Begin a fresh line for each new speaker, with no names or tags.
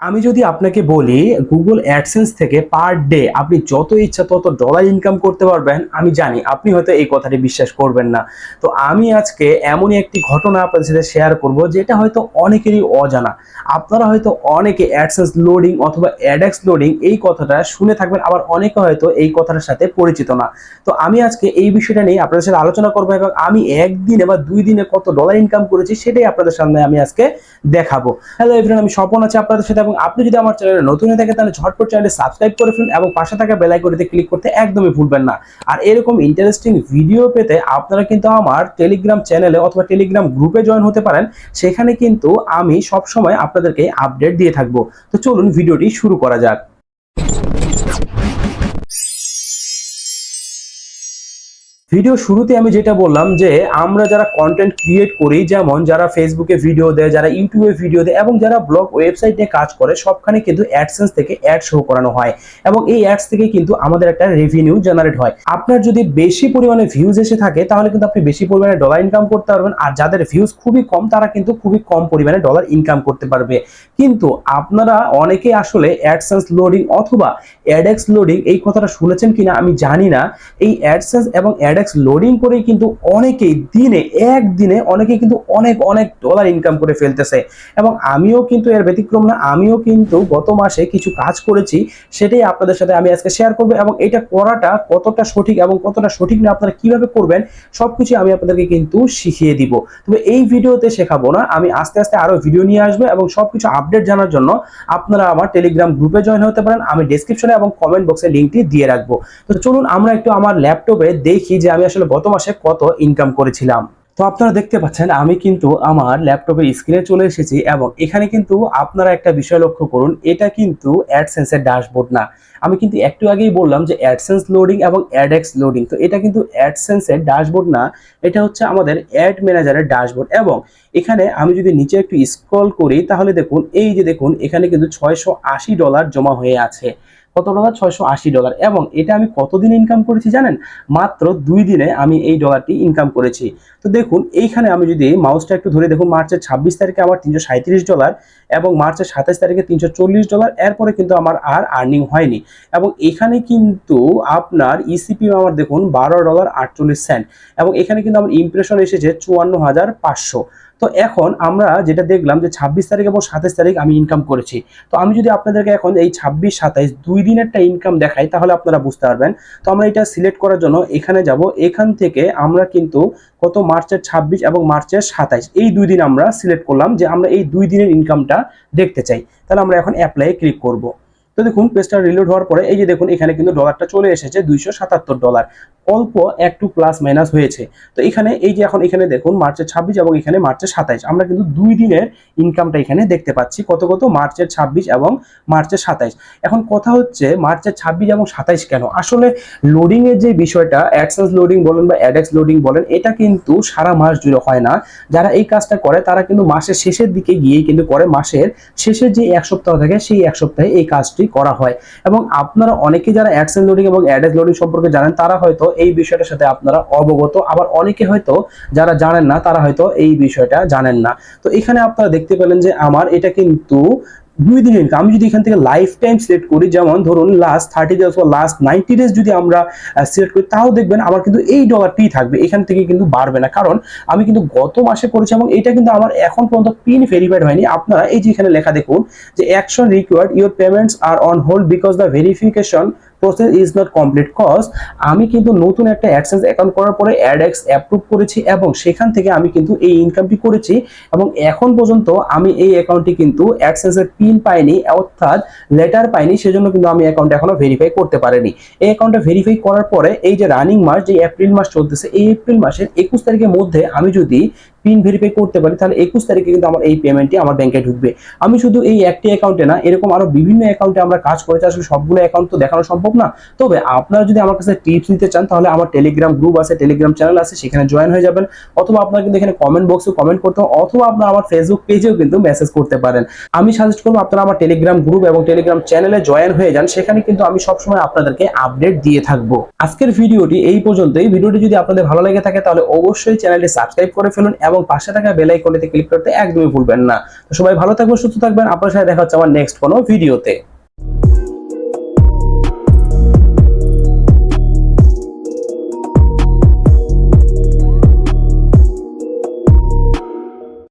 আমি যদি আপনাকে বলি গুগল অ্যাডসেন্স থেকে পার ডে আপনি যত ইচ্ছা তত ডলার ইনকাম করতে পারবেন, আমি জানি আপনি হয়তো এই কথাটি বিশ্বাস করবেন না। তো আমি আজকে এমনই একটি ঘটনা আপনাদের সাথে শেয়ার করব যেটা হয়তো অনেকেরই অজানা। আপনারা হয়তো অনেকে অ্যাডসেন্স লোডিং অথবা অ্যাডেক্স লোডিং এই কথাটা শুনে থাকবেন, আবার অনেকে হয়তো এই কথাটার সাথে পরিচিত না। তো আমি আজকে এই বিষয়টা নিয়ে আপনাদের সাথে আলোচনা করবো এবং আমি একদিনে বা 2 দিনে কত ডলার ইনকাম করেছি সেটাই আপনাদের সামনে আমি আজকে দেখাবো। হ্যালো এভরিওয়ান, আমি স্বপন আছি আপনাদের সাথে এবং আপনি যদি আমার চ্যানেলে নতুন হয়ে থাকেন তাহলে ঝটপট চ্যানেলটি সাবস্ক্রাইব করে ফেলুন এবং পাশে থাকা বেল আইকনটিতে ক্লিক করতে একদমই ভুলবেন না। আর এরকম ইন্টারেস্টিং ভিডিও পেতে আপনারা কিন্তু আমার টেলিগ্রাম চ্যানেলে অথবা টেলিগ্রাম গ্রুপে জয়েন হতে পারেন। সেখানে কিন্তু আমি সব সময় আপনাদেরকে আপডেট দিয়ে থাকবো। তো চলুন ভিডিওটি শুরু করা যাক। ভিডিও শুরুতে আমি যেটা বললাম যে আমরা যারা কন্টেন্ট ক্রিয়েট করি, যেমন যারা ফেসবুকে ভিডিও দেয়, যারা ইউটিউবে ভিডিও দেয় এবং যারা ব্লগ ওয়েবসাইট নিয়ে কাজ করে, সবখানে কিন্তু অ্যাডসেন্স থেকে অ্যাড শো করানো হয় এবং এই অ্যাডস থেকে কিন্তু আমাদের একটা রেভিনিউ জেনারেট হয়। আপনার যদি বেশি পরিমাণে ভিউজ এসে থাকে তাহলে কিন্তু আপনি বেশি পরিমাণে ডলার ইনকাম করতে পারবেন, আর যাদের ভিউজ খুবই কম তারা কিন্তু খুবই কম পরিমাণে ডলার ইনকাম করতে পারবে। কিন্তু আপনারা অনেকে আসলে অ্যাডসেন্স লোডিং অথবা অ্যাডেক্স লোডিং এই কথাটা শুনেছেন কিনা আমি জানি না। এই অ্যাডসেন্স এবং অ্যাডেক্স লোডিং করে কিন্তু অনেকেই একদিনে অনেকে কিন্তু অনেক অনেক ডলার ইনকাম করে ফেলতেছে এবং আমিও কিন্তু এর ব্যতিক্রম না। আমিও কিন্তু গত মাসে কিছু কাজ করেছি, সেটাই আপনাদের সাথে আমি আজকে শেয়ার করব এবং এটা করাটা কতটা সঠিক এবং কতটা সঠিক না আপনারা কিভাবে করবেন সবকিছু আমি আপনাদেরকে কিন্তু শিখিয়ে দিব। তবে এই ভিডিওতে শেখাবো না, আমি আস্তে আস্তে আরো ভিডিও নিয়ে আসবো এবং সবকিছু আপডেট জানার জন্য আপনারা আমার টেলিগ্রাম গ্রুপে জয়েন হতে পারেন। আমি ডেসক্রিপশনে এবং কমেন্ট বক্সে লিংকটি দিয়ে রাখবো। তো চলুন আমরা একটু আমার ল্যাপটপে দেখি যে আমি আসলে গত মাসে কত ইনকাম করেছিলাম। তো আপনারা দেখতে পাচ্ছেন আমি কিন্তু আমার ল্যাপটপের স্ক্রিনে চলে এসেছি এবং এখানে কিন্তু আপনারা একটা বিষয় লক্ষ্য করুন, এটা কিন্তু অ্যাডসেন্সের ড্যাশবোর্ড না। আমি কিন্তু একটু আগেই বললাম যে অ্যাডসেন্স লোডিং এবং অ্যাডেক্স লোডিং, তো এটা কিন্তু অ্যাডসেন্সের ড্যাশবোর্ড না, এটা হচ্ছে আমাদের অ্যাড ম্যানেজারের ড্যাশবোর্ড। এবং এখানে আমি যদি নিচে একটু স্ক্রল করি তাহলে দেখুন, এই যে দেখুন এখানে কিন্তু $680 জমা হয়ে আছে। কত ডলার? $680। এবং এটা আমি কতদিন ইনকাম করেছি জানেন? মাত্র 2 দিনে আমি এই ডলারটি ইনকাম করেছি। তো দেখুন এইখানে আমি যদি মাউসটা একটু ধরে দেখুন, মার্চের 26 তারিখে আমার $337 এবং মার্চের 27 তারিখে $340। এরপরে কিন্তু আমার আর আর্নিং হয়নি। এবং এখানে কিন্তু আপনার ইসিপি আমার দেখুন $12.48 এবং এখানে কিন্তু আমার ইমপ্রেশন এসেছে 54,500। তো এখন আমরা যেটা দেখলাম যে 26 তারিখ এবং 27 তারিখ আমি ইনকাম করেছি। তো আমি যদি আপনাদেরকে এখন এই 26-27 2 দিনেরটা ইনকাম দেখাই তাহলে আপনারা বুঝতে পারবেন। তো আমরা এটা সিলেক্ট করার জন্য এখানে যাব, এখান থেকে আমরা কিন্তু কত মার্চের 26 এবং মার্চের 27 এই 2 দিন আমরা সিলেক্ট করলাম যে আমরা এই 2 দিনের ইনকামটা দেখতে চাই। তাহলে আমরা এখন অ্যাপ্লাই ক্লিক করব। তো দেখুন পেজটা রিলোড হওয়ার পরে এই যে দেখুন এখানে কিন্তু ডলারটা চলে এসেছে $277, অল্প একটু প্লাস মাইনাস হয়েছে। তো এখানে এই যে এখন এখানে দেখুন মার্চের 26 এবং এখানে মার্চের 27 আমরা কিন্তু 2 দিনের ইনকামটা এখানে দেখতে পাচ্ছি। কত কত? মার্চের 26 এবং মার্চের 27। এখন কথা হচ্ছে মার্চের 26 এবং 27 কেন? আসলে লোডিং এর যে বিষয়টা, অ্যাডসেন্স লোডিং বলেন বা অ্যাডেক্স লোডিং বলেন, এটা কিন্তু সারা মাস জুড়ে হয় না। যারা এই কাজটা করে তারা কিন্তু মাসের শেষের দিকে গিয়েই কিন্তু করে, মাসের শেষের যে এক সপ্তাহ থাকে সেই এক সপ্তাহে এই কাজটি করা হয়। এবং আপনারা অনেকে যারা অ্যাডসেন্স লোডিং এবং অ্যাডেক্স লোডিং সম্পর্কে জানেন তারা হয়তো এই বিষয়টার সাথে আপনারা অবগত, আবার অনেকে হয়তো যারা জানেন না তারা হয়তো এই বিষয়টা জানেন না। তো এখানে আপনারা দেখতে পেলেন যে আমার এটা কিন্তু 2 দিনের ইনকাম। আমি যদি এখান থেকে লাইফ টাইম সিলেক্ট করি, যেমন ধরুন লাস্ট 30 ডেজ বা লাস্ট 90 ডেজ যদি আমরা সিলেক্ট করি, তাও দেখবেন আমার কিন্তু এই ডলারটি থাকবে, এখান থেকে কিন্তু বাড়বে না, কারণ আমি কিন্তু গত মাসে করেছি এবং এটা কিন্তু আমার এখন পর্যন্ত পিন ভেরিফাইড হয়নি। আপনারা এই যে এখানে লেখা দেখুন যে action required, your payments are on hold because the verification process is not complete. Cause আমি কিন্তু নতুন একটা অ্যাডসেন্স অ্যাকাউন্ট করার পরে অ্যাডেক্স অ্যাপ্রুভ করেছি এবং সেখান থেকে আমি কিন্তু এই ইনকামটি করেছি এবং এখন পর্যন্ত আমি এই অ্যাকাউন্টটি কিন্তু অ্যাডসেন্সের পিন পাইনি, অর্থাৎ লেটার পাইনি, সেজন্য কিন্তু আমি অ্যাকাউন্ট এখনো ভেরিফাই করতে পারিনি। এই অ্যাকাউন্টটা ভেরিফাই করার পরে এই যে রানিং মাস, যে এপ্রিল মাস চলতেছে, এই এপ্রিল মাসের 21 তারিখের মধ্যে আমি যদি পিন ভেরিফাই করতে পারি তাহলে 21 তারিখে কিন্তু আমার এই পেমেন্টটি আমার ব্যাংকে ঢুকবে। আমি শুধু এই একটি অ্যাকাউন্টে না, এরকম আরো বিভিন্ন অ্যাকাউন্টে আমরা কাজ করেছি, আসলে সবগুলো অ্যাকাউন্ট তো দেখানো সম্ভব না। তবে আপনারা যদি আমার কাছে টিপস নিতে চান তাহলে আমার টেলিগ্রাম গ্রুপ আছে, টেলিগ্রাম চ্যানেল আছে, সেখানে জয়েন হয়ে যাবেন। অথবা আপনারা কিন্তু এখানে কমেন্ট বক্সে কমেন্ট করতে হবে, অথবা আপনারা আমার ফেসবুক পেজেও কিন্তু মেসেজ করতে পারেন। আমি সাজেস্ট করবো আপনারা আমার টেলিগ্রাম গ্রুপ এবং টেলিগ্রাম চ্যানেলে জয়েন হয়ে যান, সেখানে কিন্তু আমি সবসময় আপনাদেরকে আপডেট দিয়ে থাকবো। আজকের ভিডিওটি এই পর্যন্তই। ভিডিওটি যদি আপনাদের ভালো লেগে থাকে তাহলে অবশ্যই চ্যানেলটি সাবস্ক্রাইব করে ফেলুন এবং এবং পাশে থাকা বেল আইকনটিতে ক্লিক করতে একদমই ভুলবেন না। তো সবাই ভালো থাকবেন, সুস্থ থাকবেন। আপনার সাথে দেখা হচ্ছে আমার নেক্সট কোনো ভিডিওতে।